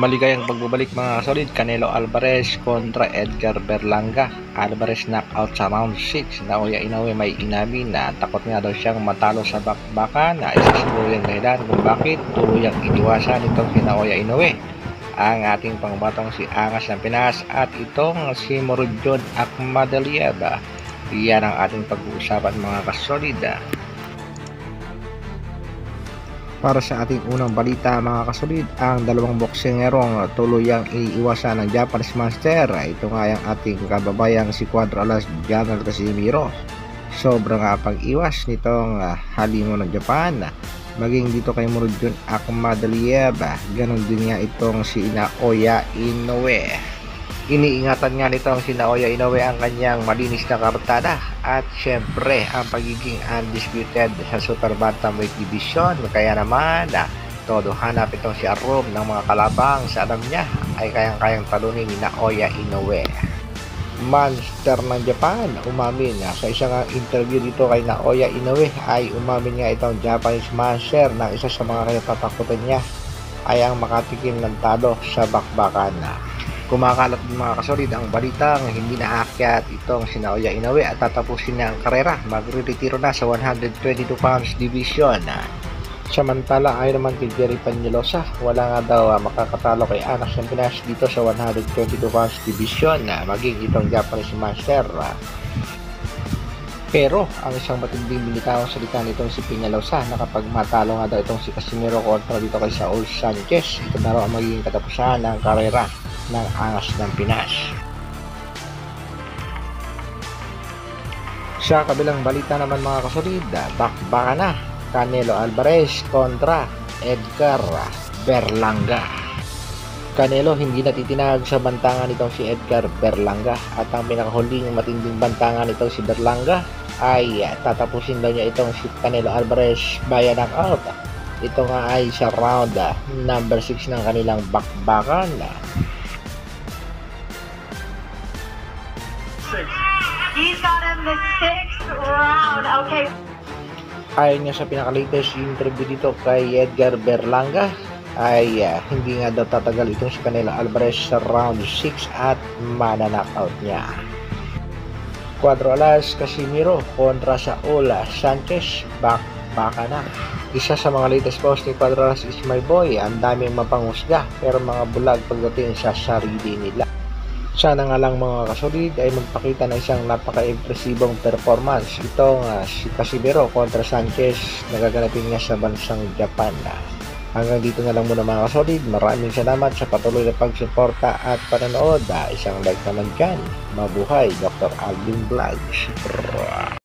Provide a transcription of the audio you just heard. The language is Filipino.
Maligayang pagbabalik mga kasolid, Canelo Alvarez kontra Edgar Berlanga. Alvarez knockout sa round 6. Naoya Inoue may inamin na takot nga daw siyang matalo sa bakbakan na isa sa tuluyang dahilan kung bakit tuluyang iniwasan itong si Naoya Inoue ang ating pangbatang si Angas ng Pinas at itong si Murodjon Akhmadaliev. Yan ang ating pag-uusapan mga kasolid. Para sa ating unang balita mga kasolid, ang dalawang boksingerong tuluyang iniiwasan ng Japanese Master. Ito nga yung ating kababayang si Cuadro Alas Janel Casimiro. Sobrang pag-iwas nitong halimo ng Japan. Maging dito kay Murodjon Akhmadaliev, ganon din nga itong si Naoya Inoue. Iniingatan nga nitong si Naoya Inoue ang kanyang malinis na kartada at syempre ang pagiging undisputed sa super bantamweight division. Kaya naman todo hanap itong si Arum ng mga kalabang sa alam niya ay kayang-kayang talunin ni Naoya Inoue. Monster ng Japan umamin sa isang interview dito kay Naoya Inoue ay umamin nga itong Japanese Master na isa sa mga kinatatakutan niya ay ang makatikim ng talo sa bakbakan. Kumakalat ng mga kasolid ang balitang hindi naakyat itong si Naoya Inoue at tatapusin niya ang karera. Magre-retiro na sa 122 pounds division. Samantala ay naman kay Jerry Peñalosa, wala nga daw makakatalo kay Angas ng Pinas dito sa 122 pounds division, maging itong Japanese Master. Pero ang isang matinding binitawang salita nitong si Peñalosa na kapag matalo nga daw itong si Casimiro kontra dito kay Saul Sanchez, ito na raw ang magiging katapusan ng karera ng Angas ng Pinas. Sa kabilang balita naman mga kasolid, bakbaka na Canelo Alvarez kontra Edgar Berlanga. Canelo hindi natitinag sa bantangan nitong si Edgar Berlanga at ang pinakahuling matinding bantangan nitong si Berlanga ay tatapusin daw niya itong si Canelo Alvarez via knockout. Ito nga ay sa round number 6 ng kanilang bakbakan. He's got him the 6th round. Okay. Ayon nga sa pinaka-latest interview dito kay Edgar Berlanga ay hindi nga daw tatagal itong si Canelo Alvarez sa round 6 at mananockout niya. Cuadro Alas Casimiro kontra Saul Sanchez, baka na. Isa sa mga latest post ni Cuadro Alas is my boy, ang daming mapanghusga pero mga bulag pagdating sa sarili nila. Sana nga lang mga kasolid ay magpakita ng isang napaka-impresibong performance itong si Casimiro kontra Sanchez na gaganapin nga sa bansang Japan. Hanggang dito na lang muna mga kasolid. Maraming salamat sa patuloy na pagsuporta at panonood. Isang like naman dyan. Mabuhay, Dr. Alvin Vlogs.